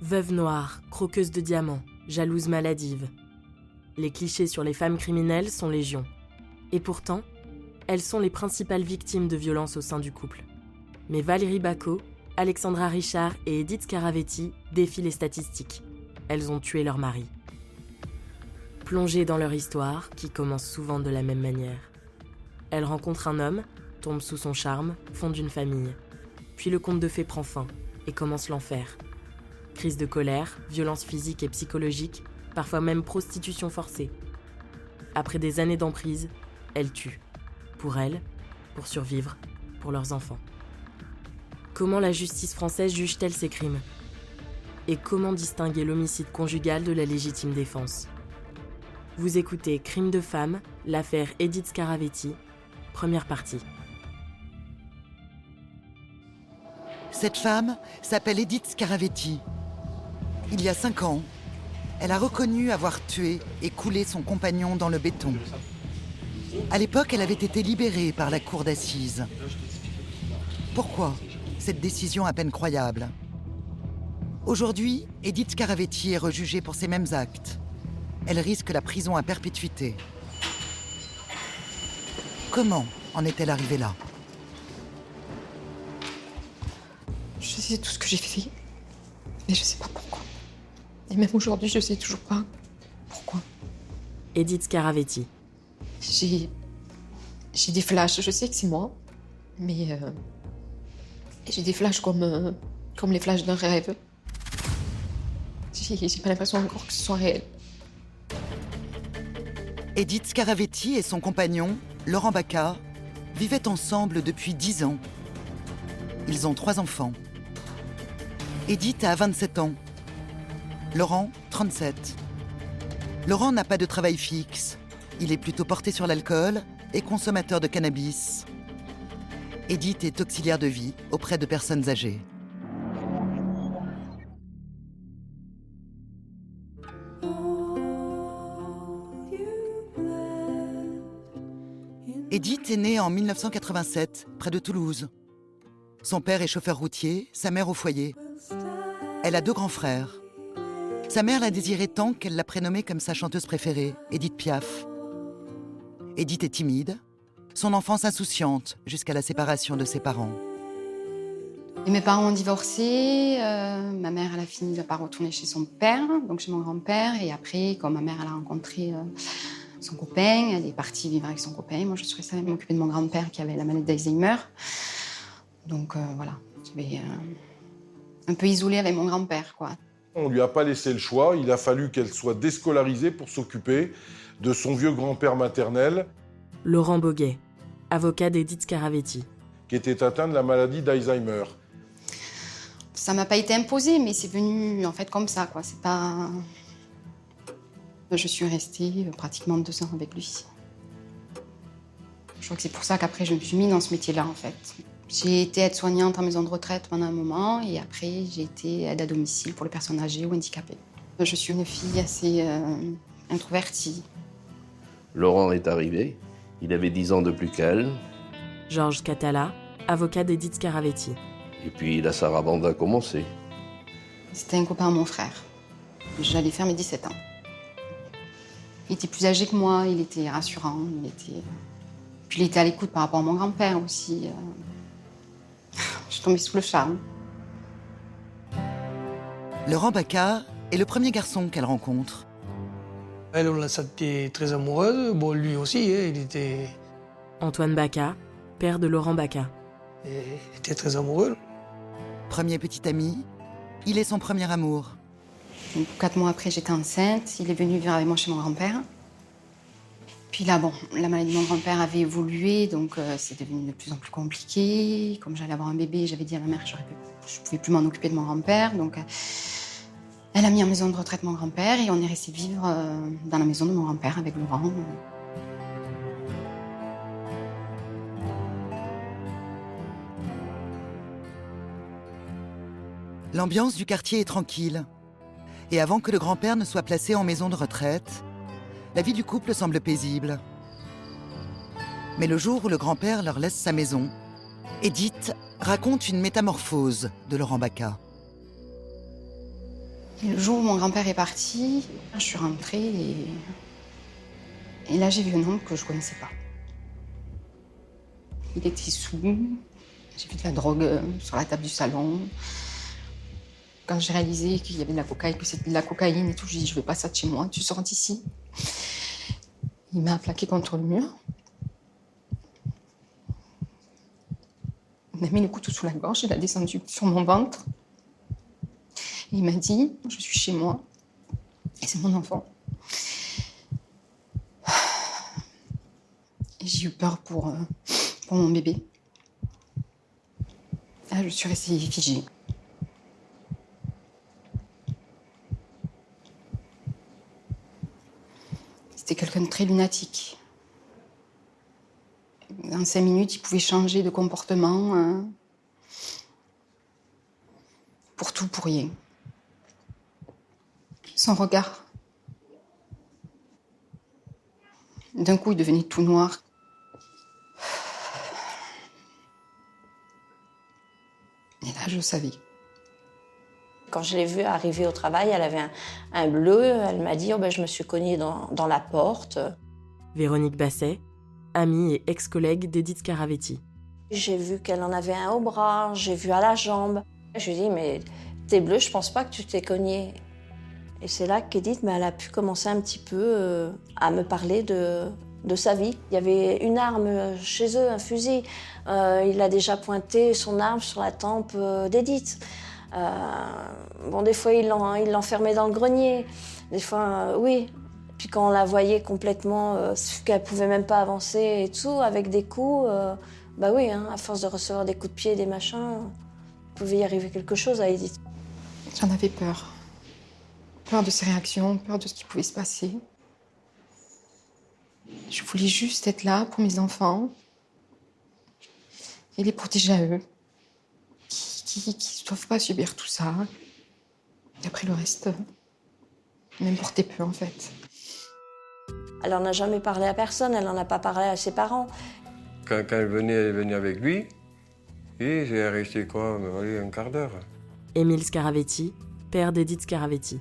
Veuve noire, croqueuse de diamants, jalouse maladive. Les clichés sur les femmes criminelles sont légion. Et pourtant, elles sont les principales victimes de violences au sein du couple. Mais Valérie Bacot, Alexandra Richard et Edith Scaravetti défient les statistiques. Elles ont tué leur mari. Plongées dans leur histoire, qui commence souvent de la même manière. Elles rencontrent un homme, tombent sous son charme, fondent une famille. Puis le conte de fées prend fin et commence l'enfer. Crise de colère, violence physique et psychologique, parfois même prostitution forcée. Après des années d'emprise, elles tuent. Pour elles, pour survivre, pour leurs enfants. Comment la justice française juge-t-elle ces crimes ? Et comment distinguer l'homicide conjugal de la légitime défense ? Vous écoutez Crime de femme, l'affaire Edith Scaravetti, première partie. Cette femme s'appelle Edith Scaravetti. Il y a 5 ans, elle a reconnu avoir tué et coulé son compagnon dans le béton. À l'époque, elle avait été libérée par la cour d'assises. Pourquoi cette décision à peine croyable ? Aujourd'hui, Edith Scaravetti est rejugée pour ces mêmes actes. Elle risque la prison à perpétuité. Comment en est-elle arrivée là ? Je sais tout ce que j'ai fait, mais je sais pas pourquoi. Et même aujourd'hui, je sais toujours pas pourquoi. Edith Scaravetti. J'ai des flashs, je sais que c'est moi, mais j'ai des flashs comme les flashs d'un rêve. J'ai pas l'impression encore que ce soit réel. Edith Scaravetti et son compagnon, Laurent Bacca, vivaient ensemble depuis 10 ans. Ils ont 3 enfants. Edith a 27 ans. Laurent, 37. Laurent n'a pas de travail fixe. Il est plutôt porté sur l'alcool et consommateur de cannabis. Edith est auxiliaire de vie auprès de personnes âgées. Edith est née en 1987, près de Toulouse. Son père est chauffeur routier, sa mère au foyer. Elle a 2 grands frères. Sa mère l'a désirée tant qu'elle l'a prénommée comme sa chanteuse préférée, Edith Piaf. Edith est timide, son enfance insouciante jusqu'à la séparation de ses parents. Et mes parents ont divorcé. Ma mère, elle a fini par retourner chez son père, donc chez mon grand-père. Et après, quand ma mère elle a rencontré son copain, elle est partie vivre avec son copain. Moi, je suis restée m'occuper de mon grand-père qui avait la maladie d'Alzheimer. Donc voilà, j'avais un peu isolée avec mon grand-père, quoi. On lui a pas laissé le choix, il a fallu qu'elle soit déscolarisée pour s'occuper de son vieux grand-père maternel. Laurent Boguet, avocat d'Edith Scaravetti. Qui était atteint de la maladie d'Alzheimer. Ça m'a pas été imposé, mais c'est venu en fait comme ça, quoi. C'est pas... Je suis restée pratiquement 2 ans avec lui. Je crois que c'est pour ça qu'après je me suis mise dans ce métier-là, en fait. J'ai été aide-soignante en maison de retraite pendant un moment et après j'ai été aide à domicile pour les personnes âgées ou handicapées. Je suis une fille assez introvertie. Laurent est arrivé, il avait 10 ans de plus qu'elle. Georges Catala, avocat d'Edith Scaravetti. Et puis la sarabande a commencé. C'était un copain à mon frère. J'allais faire mes 17 ans. Il était plus âgé que moi, il était rassurant, Puis il était à l'écoute par rapport à mon grand-père aussi. Je suis tombée sous le charme. Laurent Bacca est le premier garçon qu'elle rencontre. Elle, on l'a sentie très amoureuse. Bon, lui aussi, il était Antoine Bacca, père de Laurent Bacca. très amoureux. Premier petit ami, il est son premier amour. Donc, 4 mois après, j'étais enceinte. Il est venu vivre avec moi chez mon grand-père. Puis là, bon, la maladie de mon grand-père avait évolué, donc c'est devenu de plus en plus compliqué. Comme j'allais avoir un bébé, j'avais dit à ma mère que je ne pouvais plus m'en occuper de mon grand-père. Donc elle a mis en maison de retraite mon grand-père et on est resté vivre dans la maison de mon grand-père avec Laurent. L'ambiance du quartier est tranquille. Et avant que le grand-père ne soit placé en maison de retraite, la vie du couple semble paisible. Mais le jour où le grand-père leur laisse sa maison, Edith raconte une métamorphose de Laurent Bacca. Et le jour où mon grand-père est parti, je suis rentrée et là j'ai vu un homme que je ne connaissais pas. Il était sous, j'ai vu de la drogue sur la table du salon. Quand j'ai réalisé qu'il y avait de la cocaïne, que c'était de la cocaïne et tout, j'ai dit, je veux pas ça de chez moi, tu sors d'ici. Il m'a plaqué contre le mur. Il m'a mis le couteau sous la gorge, il a descendu sur mon ventre. Il m'a dit, je suis chez moi et c'est mon enfant. Et j'ai eu peur pour mon bébé. Là, je suis restée figée. C'était quelqu'un de très lunatique. En 5 minutes, il pouvait changer de comportement. Pour tout, pour rien. Son regard. D'un coup, il devenait tout noir. Et là, je savais. Quand je l'ai vue arriver au travail, elle avait un bleu. Elle m'a dit, je me suis cognée dans la porte. Véronique Basset, amie et ex-collègue d'Edith Scaravetti. J'ai vu qu'elle en avait un au bras, j'ai vu à la jambe. Je lui ai dit, mais t'es bleu, je pense pas que tu t'es cognée. Et c'est là qu'Edith, elle a pu commencer un petit peu à me parler de sa vie. Il y avait une arme chez eux, un fusil. Il a déjà pointé son arme sur la tempe d'Edith. Des fois, il l'enfermait dans le grenier. Des fois, oui. Puis quand on la voyait complètement, qu'elle pouvait même pas avancer et tout, avec des coups, oui, à force de recevoir des coups de pied, des machins, il pouvait y arriver quelque chose à Edith. J'en avais peur. Peur de ses réactions, peur de ce qui pouvait se passer. Je voulais juste être là pour mes enfants et les protéger à eux, qui ne doivent pas subir tout ça. Et après le reste, m'importait peu en fait. Elle n'en a jamais parlé à personne, elle n'en a pas parlé à ses parents. Quand elle venait avec lui, et j'ai resté un quart d'heure. Émile Scaravetti, père d'Edith Scaravetti.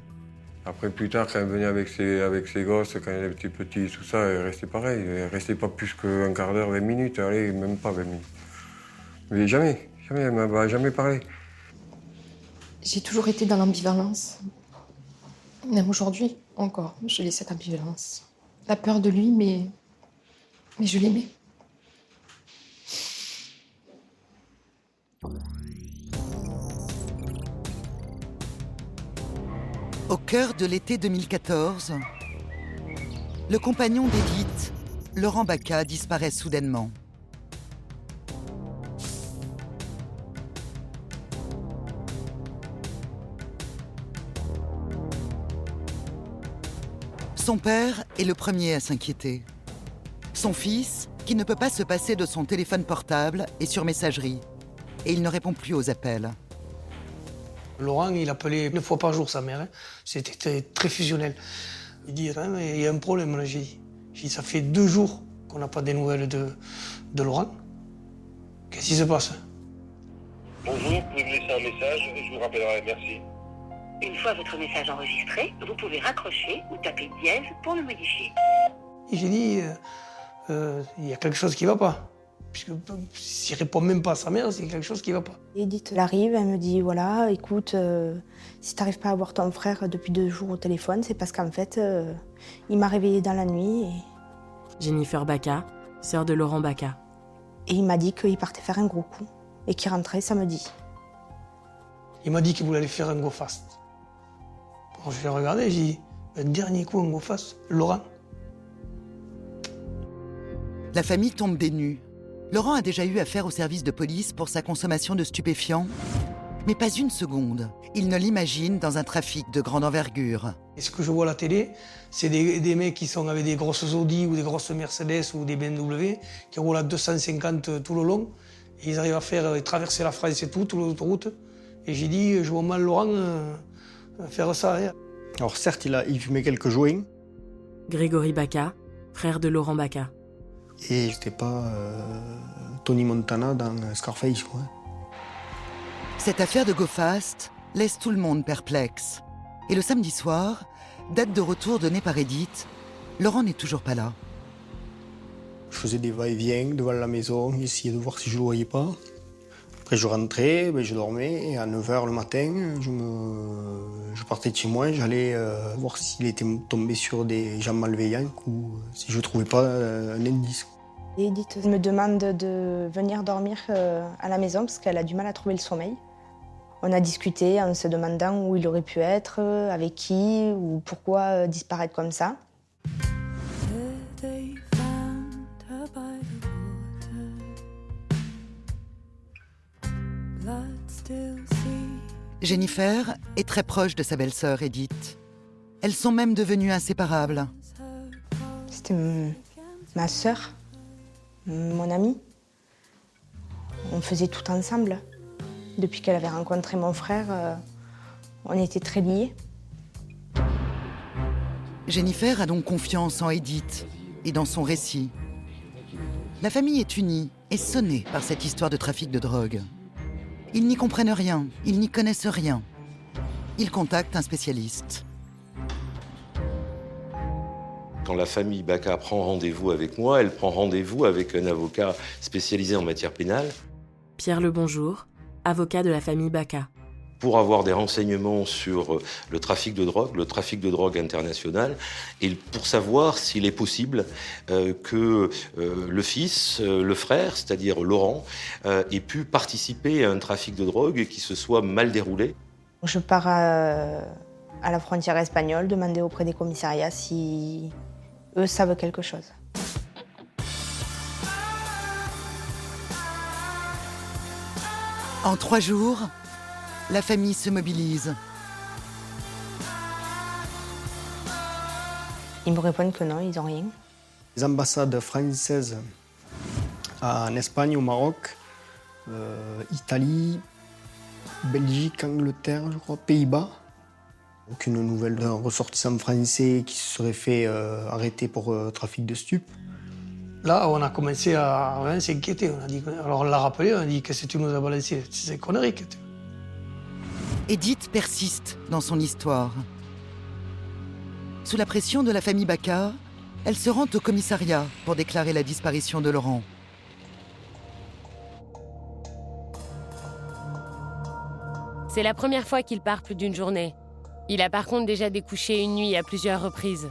Après, plus tard, quand elle venait avec ses gosses, quand elle était petite, tout ça, elle restait pareil. Elle restait pas plus qu'un quart d'heure, 20 minutes. Allez, même pas 20 minutes. Mais jamais, elle m'a jamais parlé. J'ai toujours été dans l'ambivalence. Même aujourd'hui, encore, je l'ai cette ambivalence. La peur de lui, mais je l'aimais. Au cœur de l'été 2014, le compagnon d'Edith, Laurent Baca, disparaît soudainement. Son père est le premier à s'inquiéter. Son fils, qui ne peut pas se passer de son téléphone portable, est sur messagerie. Et il ne répond plus aux appels. Laurent, il appelait 9 fois par jour sa mère. C'était très fusionnel. Il dit, il y a un problème, là, j'ai dit. J'ai dit, ça fait 2 jours qu'on n'a pas des nouvelles de Laurent. Qu'est-ce qui se passe? Bonjour, vous pouvez me laisser un message, je vous rappellerai, merci. Une fois votre message enregistré, vous pouvez raccrocher ou taper dièse pour le modifier. Et j'ai dit, il y a quelque chose qui ne va pas. Puisque s'il ne répond même pas à sa mère, c'est quelque chose qui ne va pas. Edith, elle arrive, elle me dit, voilà, écoute, si tu n'arrives pas à voir ton frère depuis 2 jours au téléphone, c'est parce qu'en fait, il m'a réveillée dans la nuit. Jennifer Baca, sœur de Laurent Baca. Et il m'a dit qu'il partait faire un gros coup et qu'il rentrait samedi. Il m'a dit qu'il voulait aller faire un go fast. Bon, je l'ai regardé, j'ai dit, un dernier coup, un go fast, Laurent. La famille tombe des nues. Laurent a déjà eu affaire au service de police pour sa consommation de stupéfiants, mais pas une seconde. Il ne l'imagine dans un trafic de grande envergure. Et ce que je vois à la télé, c'est des mecs qui sont avec des grosses Audi ou des grosses Mercedes ou des BMW, qui roulent à 250 tout le long, et ils arrivent à traverser la France et toute l'autoroute. Et j'ai dit, je vois mal Laurent faire ça. Hein. Alors certes, il fumait quelques joints. Grégory Baca, frère de Laurent Baca. Et j'étais pas Tony Montana dans Scarface, quoi. Cette affaire de Go Fast laisse tout le monde perplexe. Et le samedi soir, date de retour donnée par Edith, Laurent n'est toujours pas là. Je faisais des va-et-vient devant la maison, j'essayais de voir si je ne le voyais pas. Après, je rentrais, je dormais, et à 9h le matin, je partais de chez moi, j'allais voir s'il était tombé sur des gens malveillants ou si je ne trouvais pas un indice. Edith me demande de venir dormir à la maison parce qu'elle a du mal à trouver le sommeil. On a discuté en se demandant où il aurait pu être, avec qui ou pourquoi disparaître comme ça. Jennifer est très proche de sa belle-sœur Edith. Elles sont même devenues inséparables. C'était ma sœur, mon amie. On faisait tout ensemble. Depuis qu'elle avait rencontré mon frère, on était très liés. Jennifer a donc confiance en Edith et dans son récit. La famille est unie et sonnée par cette histoire de trafic de drogue. Ils n'y comprennent rien, ils n'y connaissent rien. Ils contactent un spécialiste. Quand la famille Baca prend rendez-vous avec moi, elle prend rendez-vous avec un avocat spécialisé en matière pénale. Pierre Lebonjour, avocat de la famille Baca. Pour avoir des renseignements sur le trafic de drogue international, et pour savoir s'il est possible que le fils, le frère, c'est-à-dire Laurent, ait pu participer à un trafic de drogue qui se soit mal déroulé. Je pars à la frontière espagnole, demander auprès des commissariats si eux savent quelque chose. En 3 jours, la famille se mobilise. Ils me répondent que non, ils n'ont rien. Les ambassades françaises en Espagne, au Maroc, Italie, Belgique, Angleterre, je crois, Pays-Bas. Aucune nouvelle d'un ressortissant français qui se serait fait arrêter pour trafic de stupes. Là, on a commencé à s'inquiéter. Alors on l'a rappelé, on a dit qu'est-ce que tu nous as balancé, c'est des conneries. Edith persiste dans son histoire. Sous la pression de la famille Baca, elle se rend au commissariat pour déclarer la disparition de Laurent. C'est la première fois qu'il part plus d'une journée. Il a par contre déjà découché une nuit à plusieurs reprises.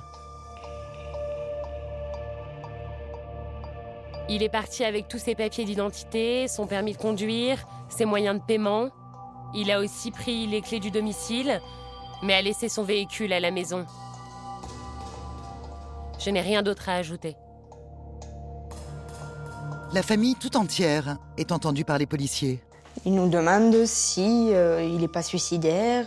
Il est parti avec tous ses papiers d'identité, son permis de conduire, ses moyens de paiement. Il a aussi pris les clés du domicile, mais a laissé son véhicule à la maison. Je n'ai rien d'autre à ajouter. La famille tout entière est entendue par les policiers. Ils nous demandent si il n'est pas suicidaire,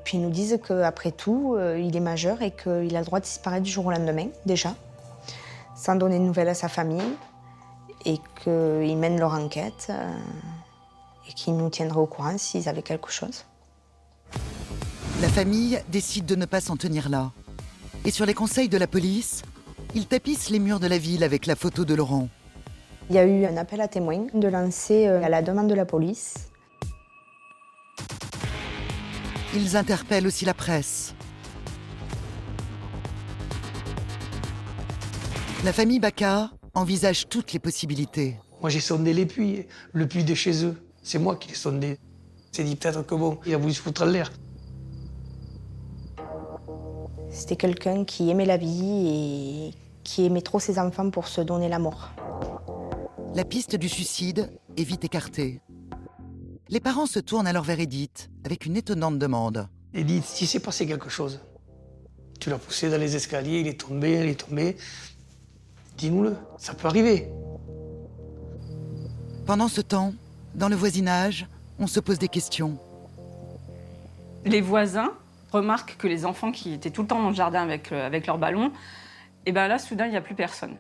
puis ils nous disent qu'après tout, il est majeur et qu'il a le droit de disparaître du jour au lendemain, déjà, sans donner de nouvelles à sa famille, et qu'ils mènent leur enquête, et qu'ils nous tiendraient au courant s'ils avaient quelque chose. La famille décide de ne pas s'en tenir là. Et sur les conseils de la police, ils tapissent les murs de la ville avec la photo de Laurent. Il y a eu un appel à témoins de lancer à la demande de la police. Ils interpellent aussi la presse. La famille Baca envisage toutes les possibilités. Moi, j'ai sondé les puits, le puits de chez eux. C'est moi qui l'ai sondé. C'est dit peut-être que bon, il a voulu se foutre en l'air. C'était quelqu'un qui aimait la vie et qui aimait trop ses enfants pour se donner la mort. La piste du suicide est vite écartée. Les parents se tournent alors vers Edith avec une étonnante demande. Edith, s'il s'est passé quelque chose, tu l'as poussé dans les escaliers, il est tombé. Dis-nous-le, ça peut arriver. Pendant ce temps, dans le voisinage, on se pose des questions. Les voisins remarquent que les enfants qui étaient tout le temps dans le jardin avec leur ballon, et ben là, soudain, il n'y a plus personne.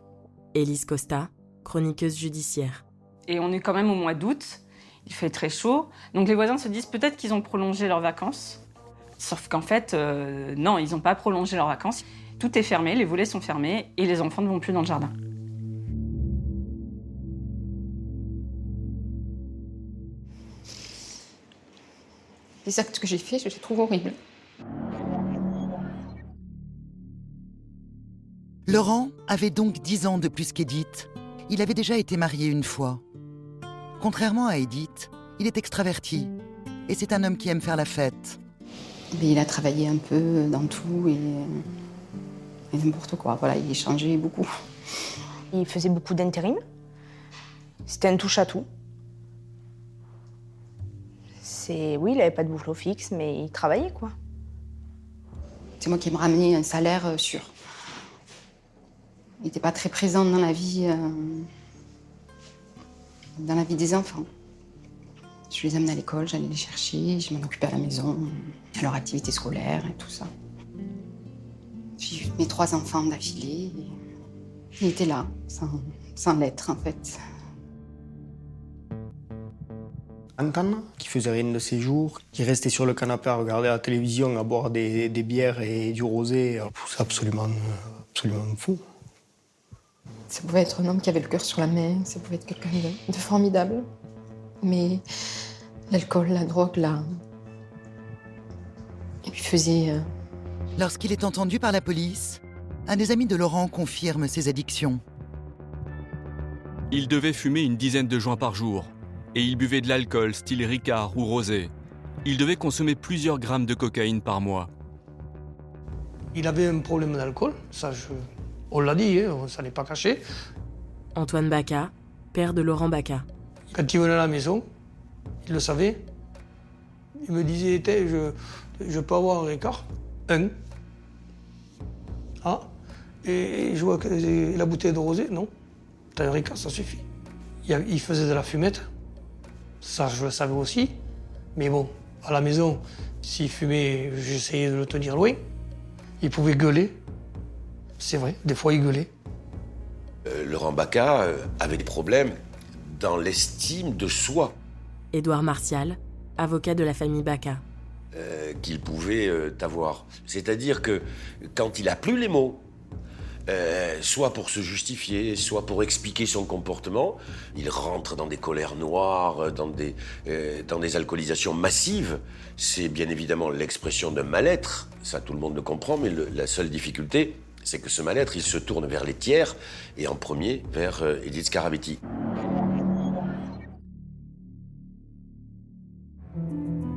Élise Costa, chroniqueuse judiciaire. Et on est quand même au mois d'août, il fait très chaud, donc les voisins se disent peut-être qu'ils ont prolongé leurs vacances. Sauf qu'en fait, non, ils n'ont pas prolongé leurs vacances. Tout est fermé, les volets sont fermés et les enfants ne vont plus dans le jardin. Les actes que j'ai faits, je les trouve horribles. Laurent avait donc 10 ans de plus qu'Edith. Il avait déjà été marié une fois. Contrairement à Edith, il est extraverti. Et c'est un homme qui aime faire la fête. Mais il a travaillé un peu dans tout et n'importe quoi. Voilà, il échangeait beaucoup. Il faisait beaucoup d'intérim. C'était un touche-à-tout. Oui, il n'avait pas de boulot fixe, mais il travaillait, quoi. C'est moi qui me ramenais un salaire sûr. Il n'était pas très présent dans la vie des enfants. Je les amenais à l'école, j'allais les chercher, je m'en occupais à la maison, à leur activité scolaire et tout ça. J'ai eu mes 3 enfants d'affilée. Il était là, sans l'être en fait. Antoine, qui faisait rien de ses jours, qui restait sur le canapé à regarder la télévision, à boire des bières et du rosé, c'est absolument fou. Ça pouvait être un homme qui avait le cœur sur la main, ça pouvait être quelqu'un de formidable. Mais l'alcool, la drogue, là... Et puis faisait... Lorsqu'il est entendu par la police, un des amis de Laurent confirme ses addictions. Il devait fumer une dizaine de joints par jour. Et il buvait de l'alcool, style Ricard ou Rosé. Il devait consommer plusieurs grammes de cocaïne par mois. Il avait un problème d'alcool, on l'a dit, ça n'est pas caché. Antoine Bacca, père de Laurent Bacca. Quand il venait à la maison, il le savait. Il me disait, je peux avoir un Ricard, un. Ah, et je vois que la bouteille de Rosé, non. T'as un Ricard, ça suffit. Il faisait de la fumette. Ça, je le savais aussi. Mais bon, à la maison, s'il fumait, j'essayais de le tenir loin. Il pouvait gueuler. C'est vrai, des fois, il gueulait. Laurent Bacca avait des problèmes dans l'estime de soi. Édouard Martial, avocat de la famille Bacca. Qu'il pouvait avoir. C'est-à-dire que quand il n'a plus les mots, soit pour se justifier, soit pour expliquer son comportement, il rentre dans des colères noires, dans des alcoolisations massives. C'est bien évidemment l'expression d'un mal-être, ça tout le monde le comprend, mais la seule difficulté, c'est que ce mal-être, il se tourne vers les tiers, et en premier vers Edith Scaravetti.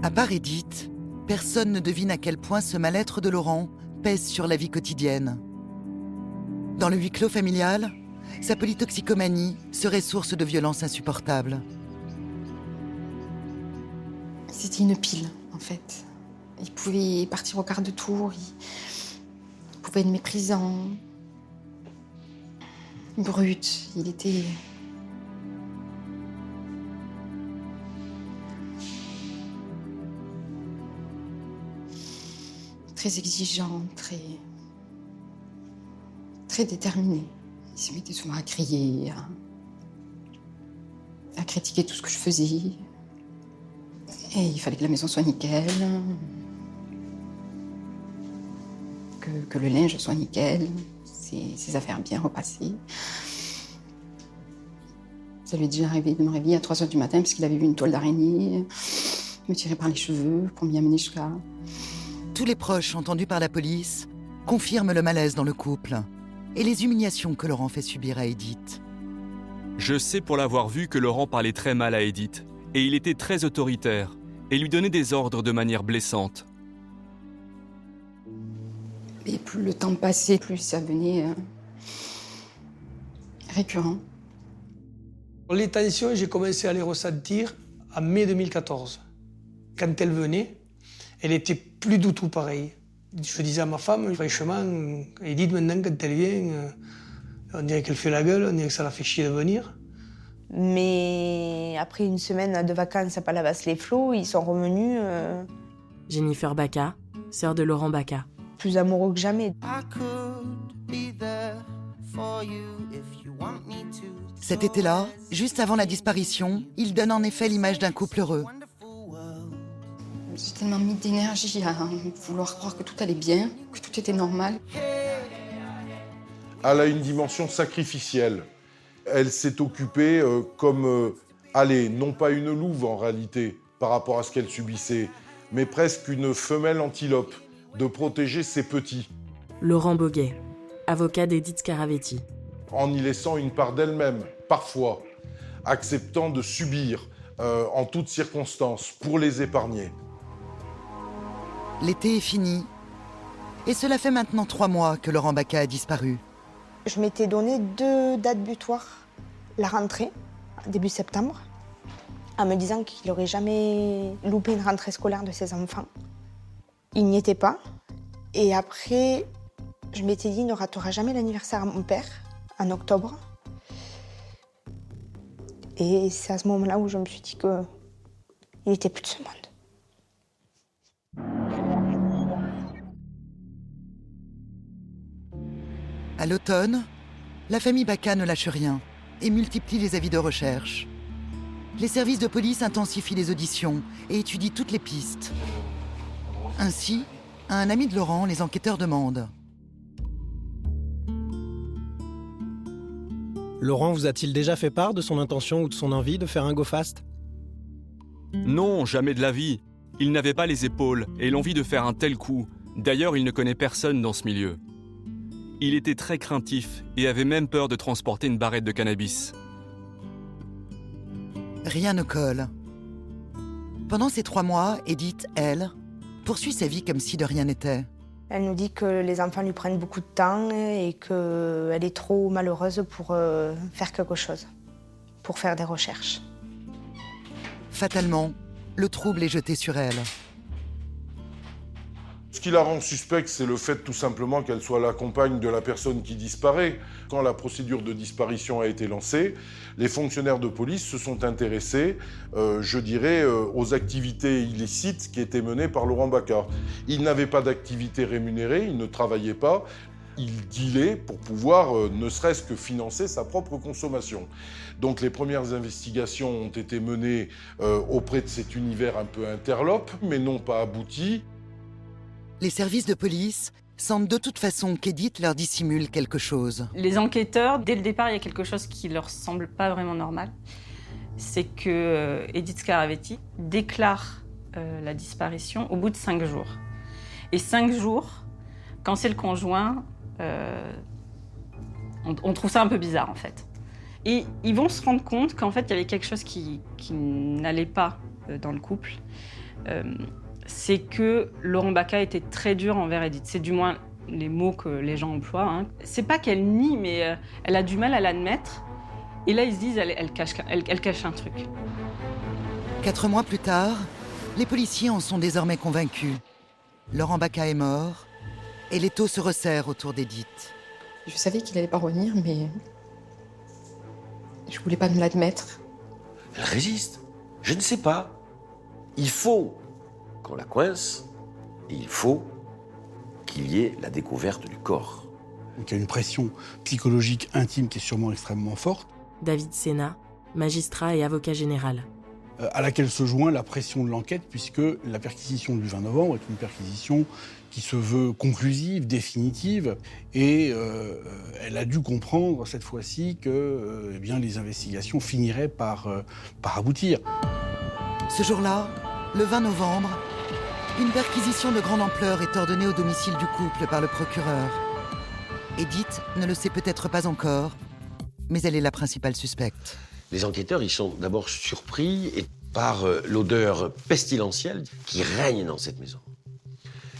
À part Edith, personne ne devine à quel point ce mal-être de Laurent pèse sur la vie quotidienne. Dans le huis clos familial, sa polytoxicomanie serait source de violences insupportables. C'était une pile, en fait. Il pouvait partir au quart de tour, il pouvait être méprisant, brut, il était... très exigeant, très déterminé. Il se mettait souvent à crier, à critiquer tout ce que je faisais. Et il fallait que la maison soit nickel, que le linge soit nickel, ses affaires bien repassées. Ça lui est déjà arrivé de me réveiller à 3h du matin parce qu'il avait vu une toile d'araignée, me tirer par les cheveux pour m'y amener jusqu'à... Tous les proches entendus par la police confirment le malaise dans le couple et les humiliations que Laurent fait subir à Edith. Je sais pour l'avoir vu que Laurent parlait très mal à Edith, et il était très autoritaire, et lui donnait des ordres de manière blessante. Et plus le temps passait, plus ça devenait récurrent. Les tensions, j'ai commencé à les ressentir en mai 2014. Quand elle venait, elle était plus du tout pareille. Je disais à ma femme, franchement, Edith, maintenant, quand elle vient, on dirait qu'elle fait la gueule, on dirait que ça la fait chier de venir. Mais après une semaine de vacances à Palavas-les-Flots, ils sont revenus... Jennifer Bacca, sœur de Laurent Bacca. Plus amoureux que jamais. Cet été-là, juste avant la disparition, il donne en effet l'image d'un couple heureux. J'ai tellement mis d'énergie à vouloir croire que tout allait bien, que tout était normal. Elle a une dimension sacrificielle. Elle s'est occupée comme, non pas une louve en réalité, par rapport à ce qu'elle subissait, mais presque une femelle antilope, de protéger ses petits. Laurent Boguet, avocat d'Edith Scaravetti. En y laissant une part d'elle-même, parfois, acceptant de subir en toutes circonstances pour les épargner. L'été est fini. Et cela fait maintenant 3 mois que Laurent Baca a disparu. Je m'étais donné 2 dates butoirs. La rentrée, début septembre, en me disant qu'il n'aurait jamais loupé une rentrée scolaire de ses enfants. Il n'y était pas. Et après, je m'étais dit, il ne ratera jamais l'anniversaire à mon père, en octobre. Et c'est à ce moment-là où je me suis dit qu'il n'était plus de ce monde. À l'automne, la famille Baca ne lâche rien et multiplie les avis de recherche. Les services de police intensifient les auditions et étudient toutes les pistes. Ainsi, à un ami de Laurent, les enquêteurs demandent. Laurent vous a-t-il déjà fait part de son intention ou de son envie de faire un go fast? Non, jamais de la vie. Il n'avait pas les épaules et l'envie de faire un tel coup. D'ailleurs, il ne connaît personne dans ce milieu. Il était très craintif et avait même peur de transporter une barrette de cannabis. Rien ne colle. Pendant ces 3 mois, Edith, elle, poursuit sa vie comme si de rien n'était. Elle nous dit que les enfants lui prennent beaucoup de temps et qu'elle est trop malheureuse pour faire quelque chose, pour faire des recherches. Fatalement, le trouble est jeté sur elle. Ce qui la rend suspecte, c'est le fait tout simplement qu'elle soit la compagne de la personne qui disparaît. Quand la procédure de disparition a été lancée, les fonctionnaires de police se sont intéressés, aux activités illicites qui étaient menées par Laurent Baca. Il n'avait pas d'activité rémunérée, il ne travaillait pas. Il dealait pour pouvoir ne serait-ce que financer sa propre consommation. Donc les premières investigations ont été menées auprès de cet univers un peu interlope, mais n'ont pas abouti. Les services de police sentent de toute façon qu'Edith leur dissimule quelque chose. Les enquêteurs, dès le départ, il y a quelque chose qui leur semble pas vraiment normal. C'est que Edith Scaravetti déclare la disparition au bout de 5 jours. Et 5 jours, quand c'est le conjoint, on trouve ça un peu bizarre en fait. Et ils vont se rendre compte qu'en fait, il y avait quelque chose qui n'allait pas dans le couple. C'est que Laurent Baca était très dur envers Edith. C'est du moins les mots que les gens emploient. Hein. C'est pas qu'elle nie, mais elle a du mal à l'admettre. Et là, ils se disent, elle cache un truc. 4 mois plus tard, les policiers en sont désormais convaincus. Laurent Baca est mort et l'étau se resserre autour d'Edith. Je savais qu'il allait pas revenir, mais je voulais pas me l'admettre. Elle résiste. Je ne sais pas. Il faut qu'on la coince et il faut qu'il y ait la découverte du corps. Donc il y a une pression psychologique intime qui est sûrement extrêmement forte. David Sénat, magistrat et avocat général. À laquelle se joint la pression de l'enquête, puisque la perquisition du 20 novembre est une perquisition qui se veut conclusive, définitive, et elle a dû comprendre cette fois-ci que les investigations finiraient par aboutir. Ce jour-là, le 20 novembre, une perquisition de grande ampleur est ordonnée au domicile du couple par le procureur. Edith ne le sait peut-être pas encore, mais elle est la principale suspecte. Les enquêteurs, ils sont d'abord surpris par l'odeur pestilentielle qui règne dans cette maison.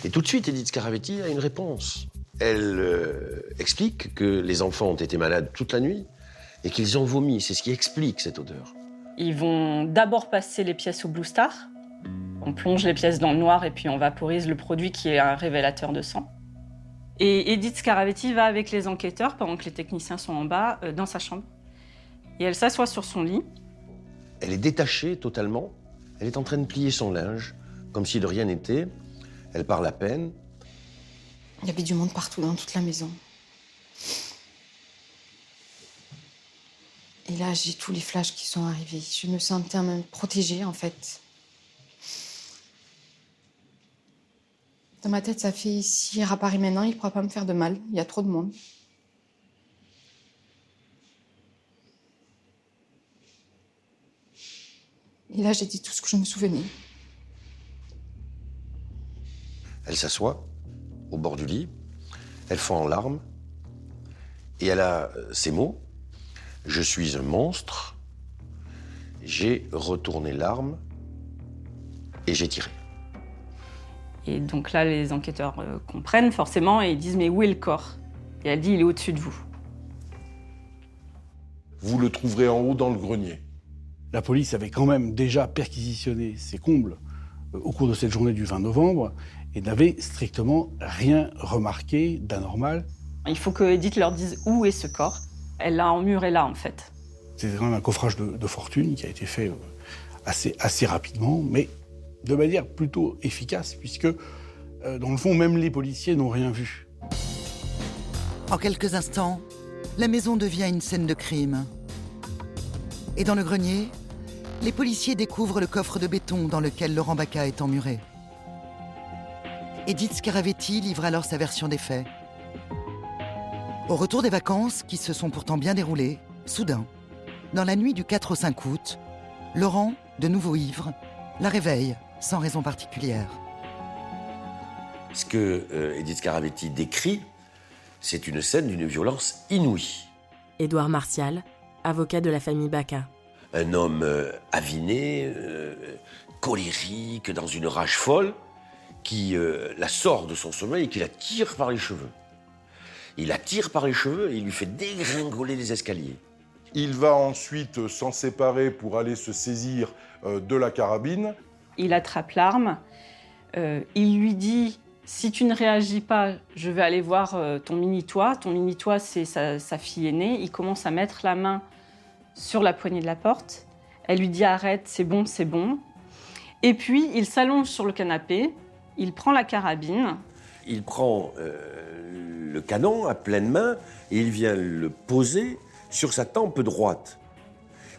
Et tout de suite, Edith Scaravetti a une réponse. Elle explique que les enfants ont été malades toute la nuit et qu'ils ont vomi. C'est ce qui explique cette odeur. Ils vont d'abord passer les pièces au Blue Star. On plonge les pièces dans le noir et puis on vaporise le produit qui est un révélateur de sang. Et Edith Scaravetti va avec les enquêteurs, pendant que les techniciens sont en bas, dans sa chambre. Et elle s'assoit sur son lit. Elle est détachée totalement. Elle est en train de plier son linge, comme si de rien n'était. Elle parle à peine. Il y avait du monde partout dans toute la maison. Et là, j'ai tous les flashs qui sont arrivés. Je me sentais même protégée, en fait. Dans ma tête, ça fait, s'il réapparaît maintenant, il ne pourra pas me faire de mal. Il y a trop de monde. Et là, j'ai dit tout ce que je me souvenais. Elle s'assoit au bord du lit. Elle fond en larmes. Et elle a ces mots, « Je suis un monstre, j'ai retourné l'arme et j'ai tiré ». Et donc là, les enquêteurs comprennent forcément et ils disent « Mais où est le corps ?» Et elle dit « Il est au-dessus de vous ». Vous le trouverez en haut dans le grenier. La police avait quand même déjà perquisitionné ses combles au cours de cette journée du 20 novembre et n'avait strictement rien remarqué d'anormal. Il faut que Edith leur dise où est ce corps. Elle l'a emmuré là, en fait. C'était quand même un coffrage de fortune qui a été fait assez rapidement, mais de manière plutôt efficace, puisque, dans le fond, même les policiers n'ont rien vu. En quelques instants, la maison devient une scène de crime. Et dans le grenier, les policiers découvrent le coffre de béton dans lequel Laurent Baca est emmuré. Edith Scaravetti livre alors sa version des faits. Au retour des vacances, qui se sont pourtant bien déroulées, soudain, dans la nuit du 4 au 5 août, Laurent, de nouveau ivre, la réveille sans raison particulière. Ce que Edith Scaravetti décrit, c'est une scène d'une violence inouïe. Édouard Martial, avocat de la famille Baca. Un homme aviné, colérique, dans une rage folle, qui la sort de son sommeil et qui la tire par les cheveux. Il la tire par les cheveux et il lui fait dégringoler les escaliers. Il va ensuite s'en séparer pour aller se saisir de la carabine. Il attrape l'arme, il lui dit « Si tu ne réagis pas, je vais aller voir ton mini-toit. Ton mini-toit, c'est sa fille aînée. » Il commence à mettre la main sur la poignée de la porte. Elle lui dit « Arrête, c'est bon, c'est bon. » Et puis, il s'allonge sur le canapé, il prend la carabine. Il prend le canon à pleine main et il vient le poser sur sa tempe droite.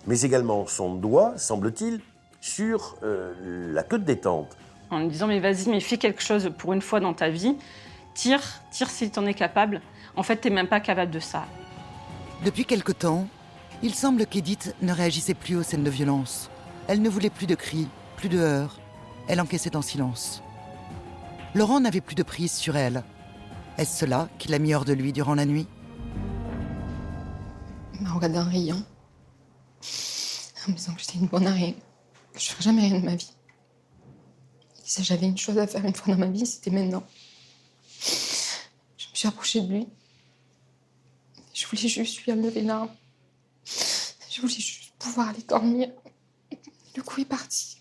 Mais également son doigt, semble-t-il, sur la queue de détente. En lui disant « Mais vas-y, mais fais quelque chose pour une fois dans ta vie. Tire si t'en es capable. En fait, t'es même pas capable de ça. » Depuis quelque temps, il semble qu'Edith ne réagissait plus aux scènes de violence. Elle ne voulait plus de cris, plus de heurts. Elle encaissait en silence. Laurent n'avait plus de prise sur elle. Est-ce cela qui l'a mis hors de lui durant la nuit? Il m'a regardé en riant, en me disant que j'étais une bonne à rien, que je ne ferais jamais rien de ma vie. Si j'avais une chose à faire une fois dans ma vie, c'était maintenant. Je me suis approchée de lui. Je voulais juste lui enlever l'arme. Je voulais juste pouvoir aller dormir. Le coup est parti.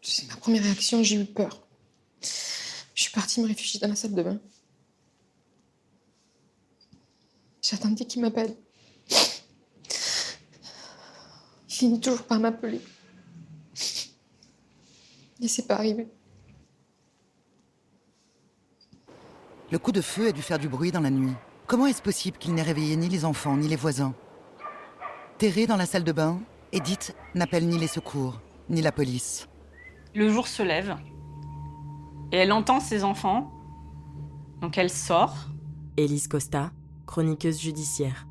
C'est ma première réaction, j'ai eu peur. Je suis partie me réfugier dans la salle de bain. J'attendais qu'il m'appelle. Il finit toujours par m'appeler. Et c'est pas arrivé. Le coup de feu a dû faire du bruit dans la nuit. Comment est-ce possible qu'il n'ait réveillé ni les enfants, ni les voisins? Terrée dans la salle de bain, Edith n'appelle ni les secours, ni la police. Le jour se lève et elle entend ses enfants. Donc elle sort. Élise Costa, chroniqueuse judiciaire.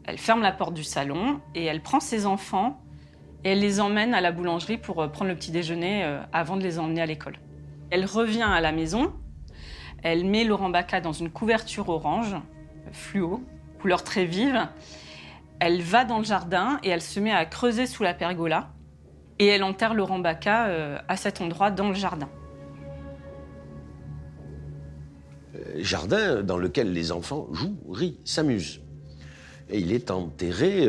Elle ferme la porte du salon et elle prend ses enfants et elle les emmène à la boulangerie pour prendre le petit déjeuner avant de les emmener à l'école. Elle revient à la maison, elle met Laurent Baca dans une couverture orange, fluo, couleur très vive. Elle va dans le jardin et elle se met à creuser sous la pergola et elle enterre Laurent Baca à cet endroit dans le jardin. Jardin dans lequel les enfants jouent, rient, s'amusent. Et il est enterré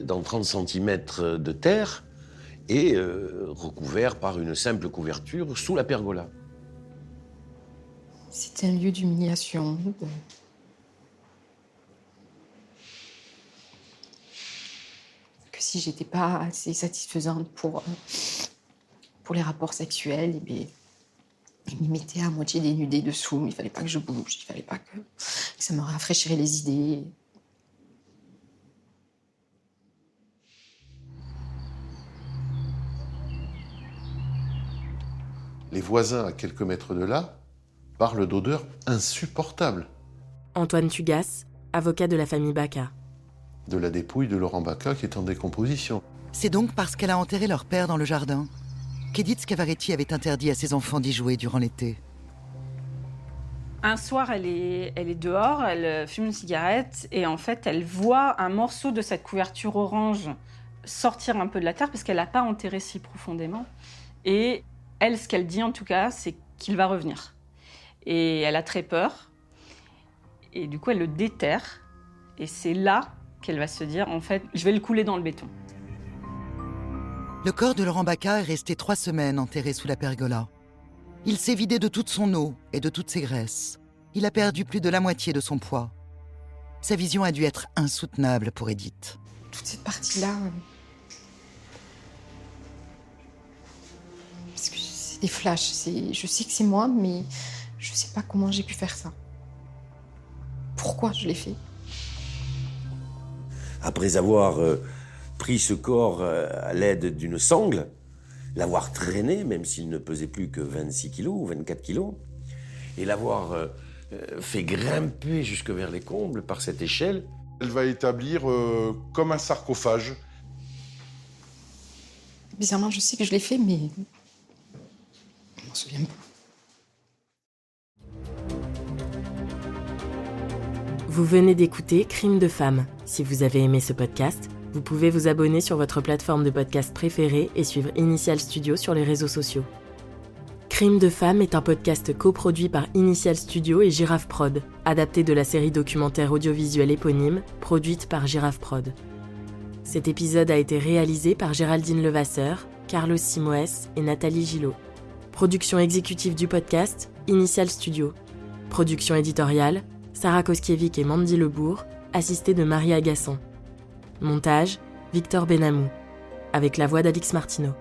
dans 30 cm de terre et recouvert par une simple couverture sous la pergola. C'était un lieu d'humiliation. Que si j'étais pas assez satisfaisante pour les rapports sexuels, il m'y mettait à moitié dénudée dessous. Il fallait pas que je bouge, il fallait pas que ça me rafraîchirait les idées. Les voisins à quelques mètres de là parlent d'odeurs insupportables. Antoine Tugas, avocat de la famille Baca. De la dépouille de Laurent Baca qui est en décomposition. C'est donc parce qu'elle a enterré leur père dans le jardin qu'Edith Scavaretti avait interdit à ses enfants d'y jouer durant l'été. Un soir, elle est dehors, elle fume une cigarette et en fait, elle voit un morceau de cette couverture orange sortir un peu de la terre parce qu'elle n'a pas enterré si profondément. Et elle, ce qu'elle dit en tout cas, c'est qu'il va revenir. Et elle a très peur. Et du coup, elle le déterre. Et c'est là qu'elle va se dire, en fait, je vais le couler dans le béton. Le corps de Laurent Baca est resté 3 semaines enterré sous la pergola. Il s'est vidé de toute son eau et de toutes ses graisses. Il a perdu plus de la moitié de son poids. Sa vision a dû être insoutenable pour Edith. Toute cette partie-là... Parce que c'est des flashs. Je sais que c'est moi, mais je sais pas comment j'ai pu faire ça. Pourquoi je l'ai fait? Après avoir pris ce corps à l'aide d'une sangle, l'avoir traîné, même s'il ne pesait plus que 26 kilos ou 24 kilos, et l'avoir fait grimper jusque vers les combles par cette échelle. Elle va établir comme un sarcophage. Bizarrement, je sais que je l'ai fait, mais je m'en souviens pas. Vous venez d'écouter Crime de femme. Si vous avez aimé ce podcast, vous pouvez vous abonner sur votre plateforme de podcast préférée et suivre Initial Studio sur les réseaux sociaux. Crime de femme est un podcast coproduit par Initial Studio et Girafe Prod, adapté de la série documentaire audiovisuelle éponyme, produite par Girafe Prod. Cet épisode a été réalisé par Géraldine Levasseur, Carlos Simoes et Nathalie Gillot. Production exécutive du podcast, Initial Studio. Production éditoriale, Sarah Koskiewicz et Mandy Lebourg, assistée de Marie Agasson. Montage, Victor Benamou, avec la voix d'Alix Martineau.